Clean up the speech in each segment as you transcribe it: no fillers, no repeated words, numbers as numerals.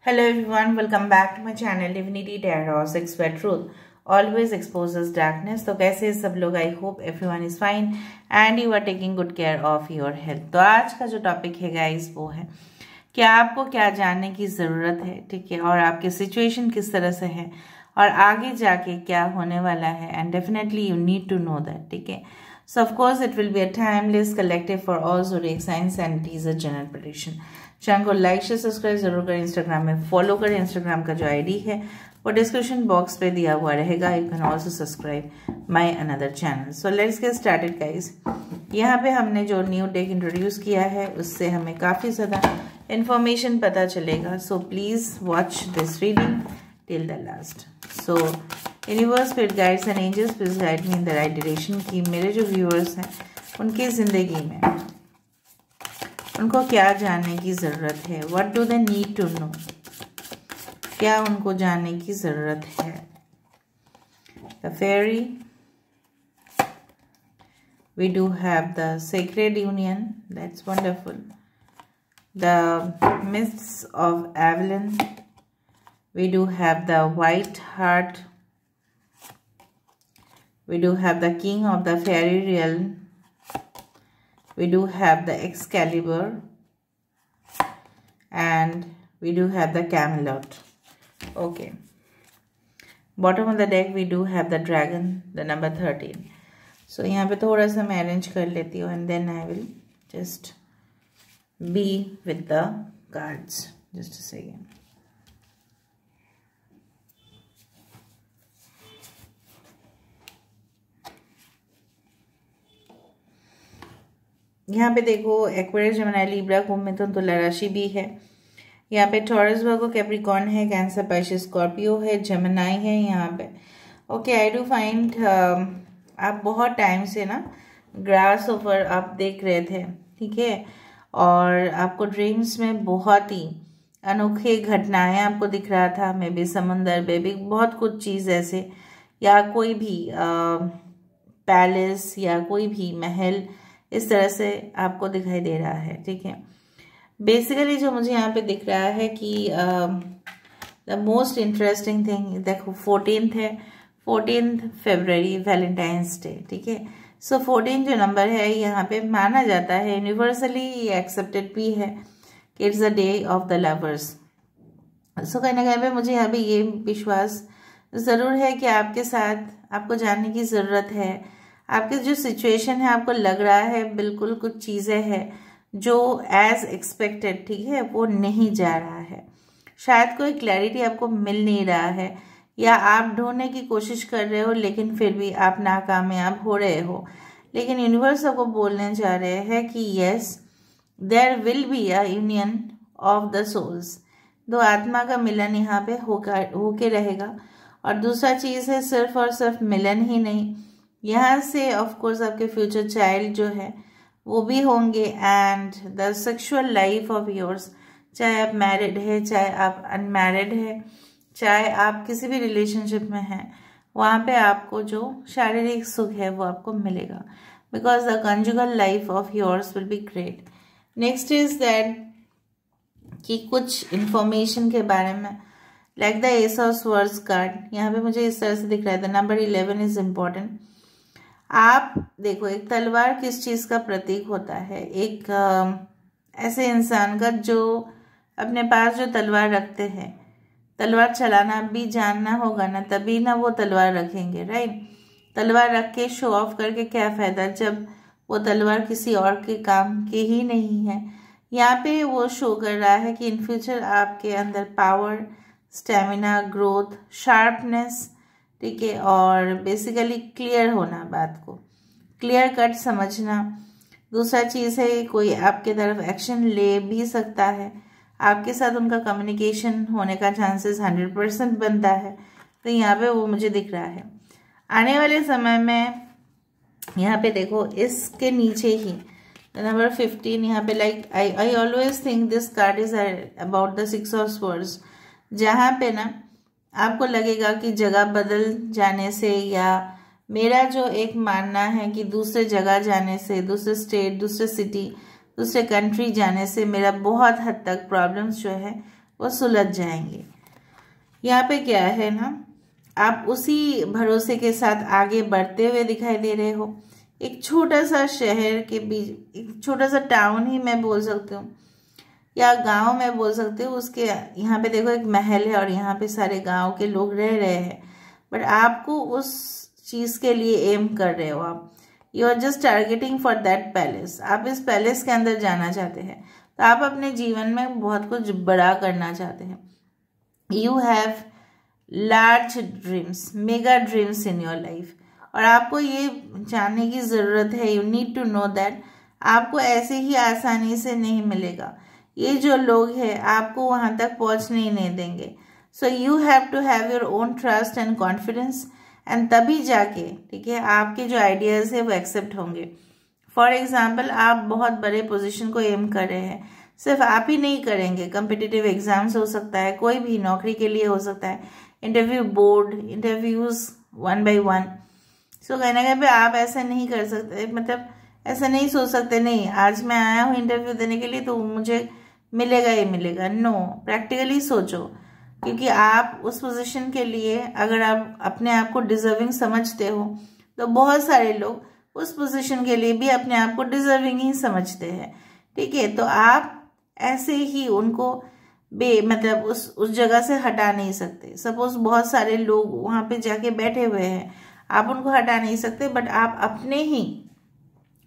Hello everyone, welcome back to my channel Divinity Tarot 6 where truth always exposes darkness। तो कैसे सब लोग, I hope everyone is fine and you are taking good care of your health. तो आज का जो topic है guys वो है कि आपको क्या जानने की ज़रूरत है, ठीक है, और आपकी सिचुएशन किस तरह से है और आगे जाके क्या होने वाला है, and definitely you need to know that, ठीक है। So of course it will be a timeless collective for all zodiac signs and it is a general prediction। Channel को लाइक शेयर सब्सक्राइब जरूर करें, इंस्टाग्राम में follow करें। Instagram का जो ID है वो डिस्क्रिप्शन बॉक्स पे दिया हुआ रहेगा। You can also subscribe my another channel. So let's get started guys. यहाँ पे हमने जो न्यू डेक इंट्रोड्यूस किया है उससे हमें काफ़ी ज़्यादा इंफॉर्मेशन पता चलेगा। So please watch this reading till the last. So universe, spirit guides and angels please guide me in the right direction कि मेरे जो व्यूअर्स हैं उनकी ज़िंदगी में उनको क्या जानने की ज़रूरत है। What do they need to know, क्या उनको जानने की ज़रूरत है। The fairy, we do have the sacred union, that's wonderful. The mists of Avalon, we do have the white heart, we do have the king of the fairy realm, we do have the Excalibur, and we do have the Camelot। Okay, bottom of the deck we do have the dragon, the number 13। so यहाँ पे थोड़ा सा मैं arrange कर लेती हूँ and then I will just be with the cards। just a second। यहाँ पे देखो एक्वेरियस, जेमिनी, लिब्रा, कुंभ, मिथुन, तुला राशि भी है। यहाँ पे टॉरस, वर्गो, कैप्रिकॉर्न है, कैंसर, पाइसेस, स्कॉर्पियो है, जेमिनी है यहाँ पे। ओके, आई डू फाइंड आप बहुत टाइम से ना ग्रास ओवर आप देख रहे थे, ठीक है, और आपको ड्रीम्स में बहुत ही अनोखे घटनाएं आपको दिख रहा था। मे बी समुंदर, बेबी, बहुत कुछ चीज़ ऐसे, या कोई भी पैलेस या कोई भी महल इस तरह से आपको दिखाई दे रहा है, ठीक है। बेसिकली जो मुझे यहाँ पे दिख रहा है कि द मोस्ट इंटरेस्टिंग थिंग, देखो 14th है, 14th फरवरी, वैलेंटाइंस डे, ठीक है। सो 14 जो नंबर है यहाँ पे माना जाता है, यूनिवर्सली एक्सेप्टेड भी है कि it's the day of the lovers. So कहीं ना कहीं पे मुझे यहाँ पे ये विश्वास ज़रूर है कि आपके साथ आपको जानने की ज़रूरत है। आपकी जो सिचुएशन है, आपको लग रहा है बिल्कुल कुछ चीज़ें हैं जो एज एक्सपेक्टेड, ठीक है, वो नहीं जा रहा है। शायद कोई क्लैरिटी आपको मिल नहीं रहा है, या आप ढूंढने की कोशिश कर रहे हो लेकिन फिर भी आप नाकामयाब हो रहे हो। लेकिन यूनिवर्स आपको बोलने जा रहे हैं कि yes, there will be a union of the souls. दो आत्मा का मिलन यहाँ पे होके रहेगा। और दूसरा चीज़ है, सिर्फ और सिर्फ मिलन ही नहीं, यहाँ से ऑफ कोर्स आपके फ्यूचर चाइल्ड जो है वो भी होंगे, and the sexual life of yours, चाहे आप मैरिड है, चाहे आप अनमैरिड है, चाहे आप किसी भी रिलेशनशिप में हैं, वहाँ पे आपको जो शारीरिक सुख है वो आपको मिलेगा, because the conjugal life of yours will be great. Next is that कि कुछ इंफॉर्मेशन के बारे में, like the S of swords card यहाँ पे मुझे इस तरह से दिख रहा है। The number 11 is important. आप देखो, एक तलवार किस चीज़ का प्रतीक होता है? एक ऐसे इंसान का जो अपने पास जो तलवार रखते हैं, तलवार चलाना भी जानना होगा ना, तभी ना वो तलवार रखेंगे, राइट। तलवार रख के शो ऑफ करके क्या फ़ायदा जब वो तलवार किसी और के काम के ही नहीं है। यहाँ पे वो शो कर रहा है कि इन फ्यूचर आपके अंदर पावर, स्टेमिना, ग्रोथ, शार्पनेस, ठीक है, और बेसिकली क्लियर होना, बात को क्लियर कट समझना। दूसरा चीज़ है, कोई आपके तरफ एक्शन ले भी सकता है, आपके साथ उनका कम्युनिकेशन होने का चांसेस 100% बनता है। तो यहाँ पे वो मुझे दिख रहा है। आने वाले समय में यहाँ पे देखो, इसके नीचे ही नंबर 15 यहाँ पे, like I always think this card is about the 6 of swords, जहाँ पे ना आपको लगेगा कि जगह बदल जाने से, या मेरा जो एक मानना है कि दूसरे जगह जाने से, दूसरे स्टेट, दूसरे सिटी, दूसरे कंट्री जाने से मेरा बहुत हद तक प्रॉब्लम्स जो है वो सुलझ जाएंगे। यहाँ पे क्या है ना, आप उसी भरोसे के साथ आगे बढ़ते हुए दिखाई दे रहे हो। एक छोटा सा शहर के बीच, एक छोटा सा टाउन ही मैं बोल सकती हूँ या गांव में बोल सकते हो, उसके यहाँ पे देखो एक महल है और यहाँ पे सारे गांव के लोग रह रहे हैं, बट आपको उस चीज़ के लिए एम कर रहे हो। आप you are just targeting for that palace. आप इस पैलेस के अंदर जाना चाहते हैं, तो आप अपने जीवन में बहुत कुछ बड़ा करना चाहते हैं। You have large dreams, mega dreams in your life, और आपको ये जानने की ज़रूरत है, you need to know that आपको ऐसे ही आसानी से नहीं मिलेगा। ये जो लोग हैं आपको वहाँ तक पहुँचने ही नहीं देंगे। So you have to have your own trust and confidence, and तभी जाके, ठीक है, आपके जो आइडियाज़ है वो एक्सेप्ट होंगे। फॉर एग्जाम्पल, आप बहुत बड़े पोजीशन को एम कर रहे हैं, सिर्फ आप ही नहीं करेंगे, कम्पिटिटिव एग्जाम्स हो सकता है, कोई भी नौकरी के लिए हो सकता है, इंटरव्यू बोर्ड, इंटरव्यूज़ 1 by 1। सो कहीं ना कहीं पे आप ऐसा नहीं कर सकते, मतलब ऐसा नहीं सोच सकते नहीं आज मैं आया हूँ इंटरव्यू देने के लिए तो मुझे मिलेगा ही मिलेगा। नो, प्रैक्टिकली सोचो, क्योंकि आप उस पोजीशन के लिए अगर आप अपने आप को डिजर्विंग समझते हो तो बहुत सारे लोग उस पोजीशन के लिए भी अपने आप को डिजर्विंग ही समझते हैं, ठीक है। तो आप ऐसे ही उनको मतलब उस जगह से हटा नहीं सकते। सपोज बहुत सारे लोग वहाँ पे जाके बैठे हुए हैं, आप उनको हटा नहीं सकते, बट आप अपने ही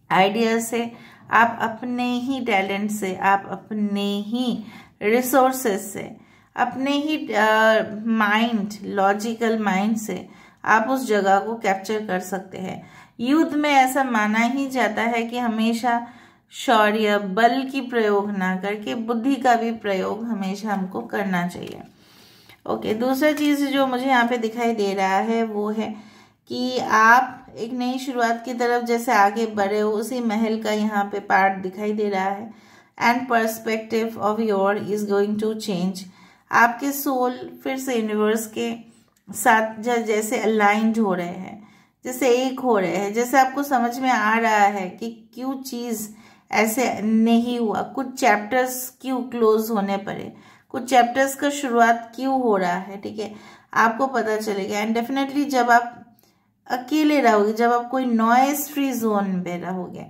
आइडिया से, आप अपने ही टैलेंट से, आप अपने ही रिसोर्सेस से, अपने ही माइंड, लॉजिकल माइंड से आप उस जगह को कैप्चर कर सकते हैं। युद्ध में ऐसा माना ही जाता है कि हमेशा शौर्य, बल की प्रयोग ना करके बुद्धि का भी प्रयोग हमेशा हमको करना चाहिए। ओके, दूसरा चीज़ जो मुझे यहाँ पे दिखाई दे रहा है वो है कि आप एक नई शुरुआत की तरफ जैसे आगे बढ़े हो, उसी महल का यहाँ पे पार्ट दिखाई दे रहा है। And perspective of your is going to change. आपके सोल फिर से यूनिवर्स के साथ जैसे अलाइंड हो रहे हैं, जैसे एक हो रहे हैं, जैसे आपको समझ में आ रहा है कि क्यों चीज़ ऐसे नहीं हुआ, कुछ चैप्टर्स क्यों क्लोज होने पड़े, कुछ चैप्टर्स का शुरुआत क्यों हो रहा है, ठीक है, आपको पता चलेगा। एंड डेफिनेटली जब आप अकेले रहोगे, जब आप कोई नॉइज फ्री जोन में रहोगे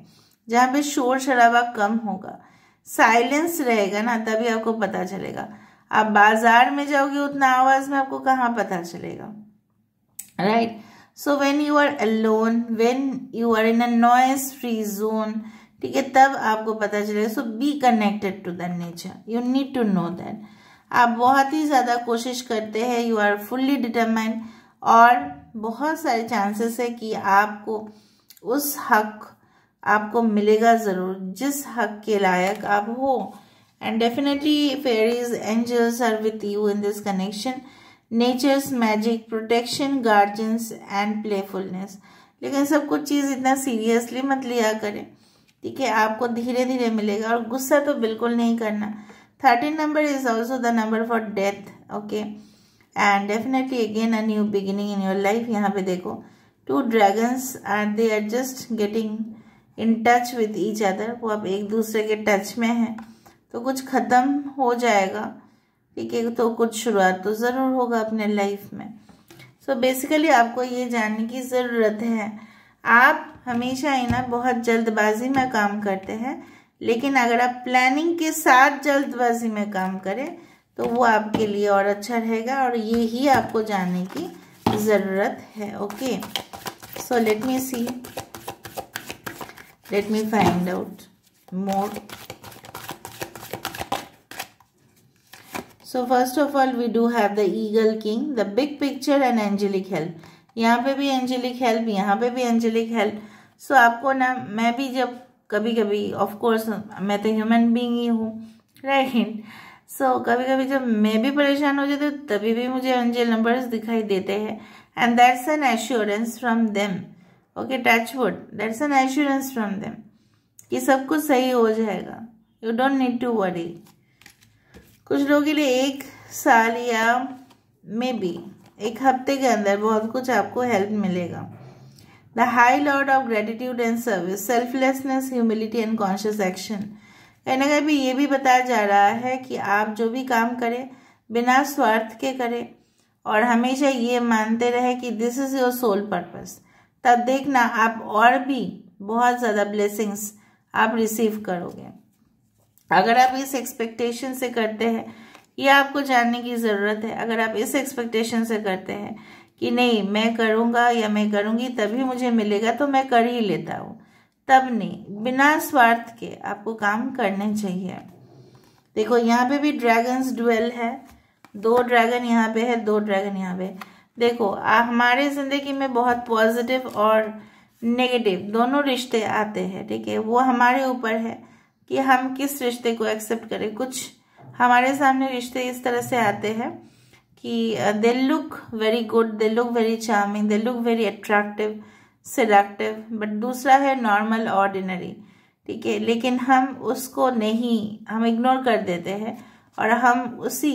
जहाँ पे शोर शराबा कम होगा, साइलेंस रहेगा ना, तभी आपको पता चलेगा। आप बाजार में जाओगे उतना आवाज में आपको कहाँ पता चलेगा, right. So when you are alone, when you are in a noise free zone, ठीक है, तब आपको पता चलेगा। So be connected to the nature, you need to know that. आप बहुत ही ज़्यादा कोशिश करते हैं, यू आर फुल्ली डिटरमाइंड, और बहुत सारे चांसेस है कि आपको उस हक आपको मिलेगा ज़रूर जिस हक के लायक आप हो। And definitely fairies, angels are with you in this connection, nature's magic, protection, guardians and playfulness. लेकिन सब कुछ चीज़ इतना सीरियसली मत लिया करें, ठीक है, आपको धीरे धीरे मिलेगा, और गुस्सा तो बिल्कुल नहीं करना। 13 number is also the number for death, okay, and definitely again a new beginning in your life. यहाँ पे देखो 2 dragons are, they are just getting in touch with each other, वो अब एक दूसरे के टच में हैं, तो कुछ ख़त्म हो जाएगा, ठीक है, तो कुछ शुरुआत तो ज़रूर होगा अपने लाइफ में। सो बेसिकली आपको ये जानने की ज़रूरत है, आप हमेशा ही ना बहुत जल्दबाजी में काम करते हैं, लेकिन अगर आप प्लानिंग के साथ जल्दबाजी में काम करें तो वो आपके लिए और अच्छा रहेगा, और ये ही आपको जानने की ज़रूरत है। Okay, so let me C, let me find out more. So first of all we do have the Eagle King, the big picture and angelic help. यहाँ पे भी angelic help, यहाँ पे भी angelic help. So आपको ना, मैं भी जब कभी कभी ऑफ कोर्स मैं तो ह्यूमन बीइंग ही हूँ, राइट। सो कभी कभी जब मैं भी परेशान हो जाती हूँ तभी भी मुझे एंजल नंबर्स दिखाई देते हैं, and that's an assurance from them. Okay, touch wood, that's an assurance from them कि सब कुछ सही हो जाएगा, you don't need to worry. कुछ लोगों के लिए 1 साल या मे बी 1 हफ्ते के अंदर बहुत कुछ आपको हेल्प मिलेगा। The high Lord of gratitude and service, selflessness, humility and conscious action, कहीं ना कहीं भी ये भी बताया जा रहा है कि आप जो भी काम करें बिना स्वार्थ के करें और हमेशा ये मानते रहे कि this is your soul purpose. तब देखना आप और भी बहुत ज़्यादा ब्लेसिंग्स आप रिसीव करोगे। अगर आप इस एक्सपेक्टेशन से करते हैं, ये आपको जानने की ज़रूरत है, अगर आप इस एक्सपेक्टेशन से करते हैं कि नहीं मैं करूँगा या मैं करूँगी तभी मुझे मिलेगा, तो मैं कर ही लेता हूँ, तब नहीं, बिना स्वार्थ के आपको काम करने चाहिए। देखो यहाँ पे भी ड्रैगन्स डुएल है, 2 ड्रैगन यहाँ पे है, 2 ड्रैगन यहाँ पे। देखो हमारे ज़िंदगी में बहुत पॉजिटिव और नेगेटिव दोनों रिश्ते आते हैं, ठीक है। वो हमारे ऊपर है कि हम किस रिश्ते को एक्सेप्ट करें। कुछ हमारे सामने रिश्ते इस तरह से आते हैं कि they look very good, they look very charming, they look very attractive, seductive, but दूसरा है नॉर्मल ऑर्डिनरी, ठीक है। लेकिन हम उसको नहीं, हम इग्नोर कर देते हैं और हम उसी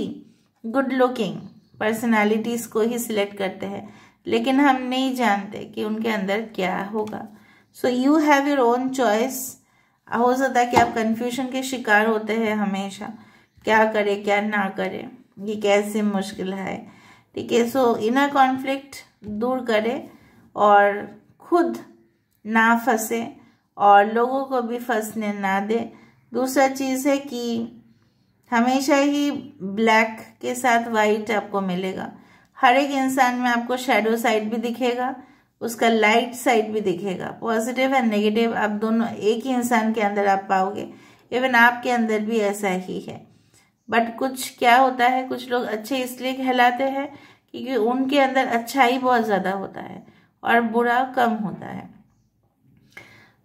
गुड लुकिंग पर्सनालिटीज़ को ही सिलेक्ट करते हैं, लेकिन हम नहीं जानते कि उनके अंदर क्या होगा। So you have your own choice. हो सकता है कि आप कन्फ्यूजन के शिकार होते हैं हमेशा, क्या करें क्या ना करें, ये कैसे मुश्किल है, ठीक है। सो इनर कॉन्फ्लिक्ट दूर करें और खुद ना फंसे और लोगों को भी फंसने ना दे। दूसरा चीज़ है कि हमेशा ही ब्लैक के साथ वाइट आपको मिलेगा। हर एक इंसान में आपको शैडो साइड भी दिखेगा, उसका लाइट साइड भी दिखेगा। पॉजिटिव एंड नेगेटिव आप दोनों एक ही इंसान के अंदर आप पाओगे। इवन आपके अंदर भी ऐसा ही है। बट कुछ क्या होता है, कुछ लोग अच्छे इसलिए कहलाते हैं क्योंकि उनके अंदर अच्छाई बहुत ज़्यादा होता है और बुरा कम होता है।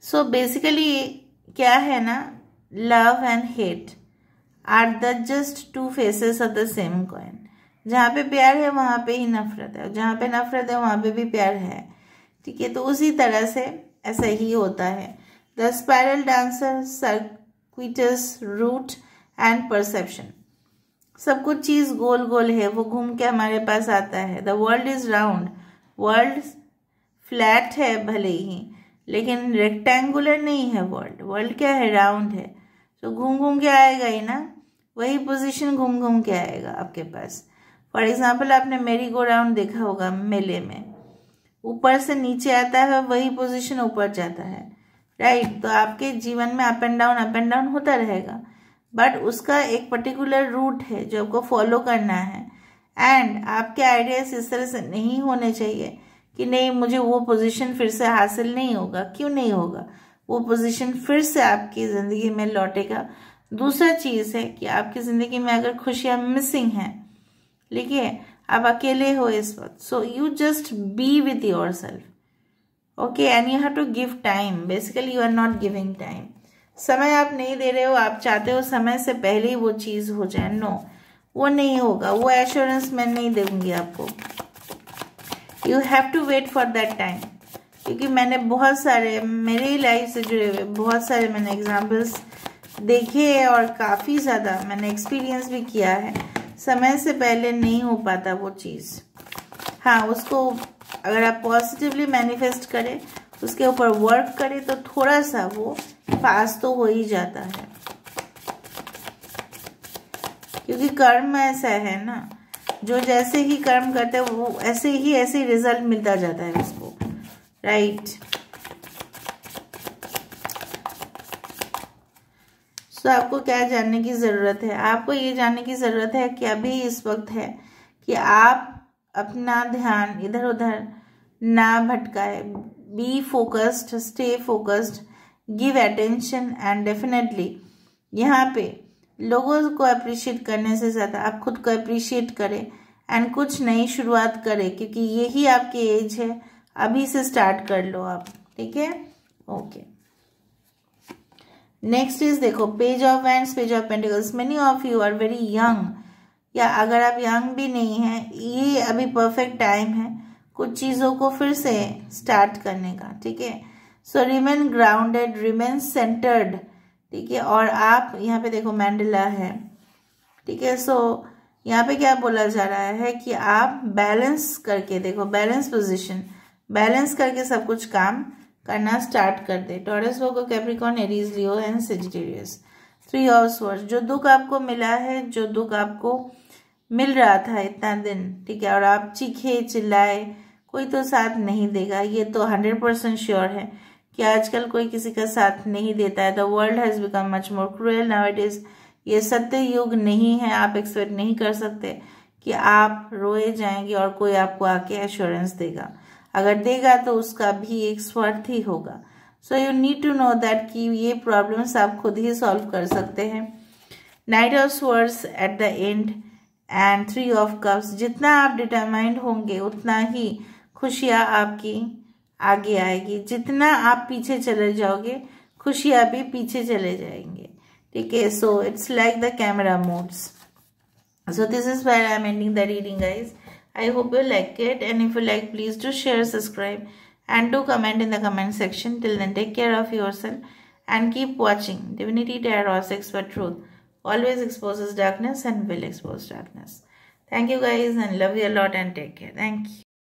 सो बेसिकली क्या है ना, love and hate are the just 2 faces of the same coin. जहाँ पे प्यार है वहाँ पे ही नफरत है, जहाँ पे नफरत है वहाँ पे भी प्यार है, ठीक है। तो उसी तरह से ऐसा ही होता है। The spiral dancer, circuitous route and perception, सब कुछ चीज़ गोल गोल है, वो घूम के हमारे पास आता है। The world is round, world flat है भले ही, लेकिन रेक्टेंगुलर नहीं है वर्ल्ड। वर्ल्ड क्या है, राउंड है, तो घूम घूम के आएगा ही ना, वही पोजीशन घूम घूम के आएगा आपके पास। फॉर एग्जाम्पल आपने मेरी गो राउंड देखा होगा मेले में, ऊपर से नीचे आता है, वही पोजीशन ऊपर जाता है, राइट। तो आपके जीवन में अप एंड डाउन होता रहेगा, बट उसका एक पर्टिकुलर रूट है जो आपको फॉलो करना है। एंड आपके आइडियाज इस तरह से नहीं होने चाहिए कि नहीं मुझे वो पोजीशन फिर से हासिल नहीं होगा। क्यों नहीं होगा, वो पोजीशन फिर से आपकी ज़िंदगी में लौटेगा। दूसरा चीज़ है कि आपकी ज़िंदगी में अगर खुशियाँ मिसिंग हैं, देखिए आप अकेले हो इस वक्त, so you just be with your self, okay, and you have to give time. Basically you are not giving time, समय आप नहीं दे रहे हो। आप चाहते हो समय से पहले ही वो चीज़ हो जाए, नो वो नहीं होगा, वो एश्योरेंस मैं नहीं दूंगी आपको। You have to wait for that time, क्योंकि मैंने बहुत सारे, मेरी लाइफ से जुड़े हुए बहुत सारे मैंने एग्जाम्पल्स देखे हैं और काफ़ी ज़्यादा मैंने एक्सपीरियंस भी किया है। समय से पहले नहीं हो पाता वो चीज़। हाँ, उसको अगर आप पॉजिटिवली मैनिफेस्ट करें, उसके ऊपर वर्क करें, तो थोड़ा सा वो पास तो हो ही जाता है, क्योंकि कर्म ऐसा है ना, जो जैसे ही कर्म करते हैं वो ऐसे ही रिजल्ट मिलता जाता है उसको, राइट। तो आपको क्या जानने की ज़रूरत है, आपको ये जानने की ज़रूरत है कि अभी इस वक्त है कि आप अपना ध्यान इधर उधर ना भटकाए। Be focused, stay focused, give attention and definitely यहाँ पे लोगों को अप्रिशिएट करने से ज़्यादा आप खुद को अप्रिशिएट करें एंड कुछ नई शुरुआत करें, क्योंकि यही आपकी एज है। अभी से स्टार्ट कर लो आप, ठीक है, ओके। नेक्स्ट इज देखो page of wands, page of pentacles. Many of you are very young, या अगर आप यंग भी नहीं हैं, ये अभी परफेक्ट टाइम है कुछ चीज़ों को फिर से स्टार्ट करने का, ठीक है। सो रिमेन ग्राउंडेड, रिमेन सेंटर्ड, ठीक है। और आप यहाँ पे देखो मैंडेला है, ठीक है। सो यहाँ पे क्या बोला जा रहा है कि आप बैलेंस करके देखो, बैलेंस पोजीशन, बैलेंस करके सब कुछ काम करना स्टार्ट कर दे। Taurus, Virgo, Capricorn, Aries, Leo and Sagittarius. 3 of swords, जो दुख आपको मिला है, जो दुख आपको मिल रहा था इतना दिन, ठीक है, और आप चीखे चिल्लाए, कोई तो साथ नहीं देगा, ये तो 100% श्योर है कि आजकल कोई किसी का साथ नहीं देता है। The world has become much more cruel now it is. ये सत्य युग नहीं है, आप एक्सपेक्ट नहीं कर सकते कि आप रोए जाएंगे और कोई आपको आके एश्योरेंस देगा। अगर देगा तो उसका भी एक स्वार्थ ही होगा। So you need to know that कि ये प्रॉब्लम्स आप खुद ही सॉल्व कर सकते हैं। Night of swords at the end and 3 of cups, जितना आप डिटरमाइंड होंगे उतना ही खुशियाँ आपकी आगे आएगी, जितना आप पीछे चले जाओगे खुशियाँ भी पीछे चले जाएंगे, ठीक है। So it's like the camera modes. So this is where I am ending the reading, guys. I hope you like it, and if you like, please do share, subscribe, and do comment in the comment section. Till then, take care of yourself and keep watching. Divinity Tarot Expert Truth always exposes darkness and will expose darkness. Thank you guys, and love you a lot, and take care. Thank you.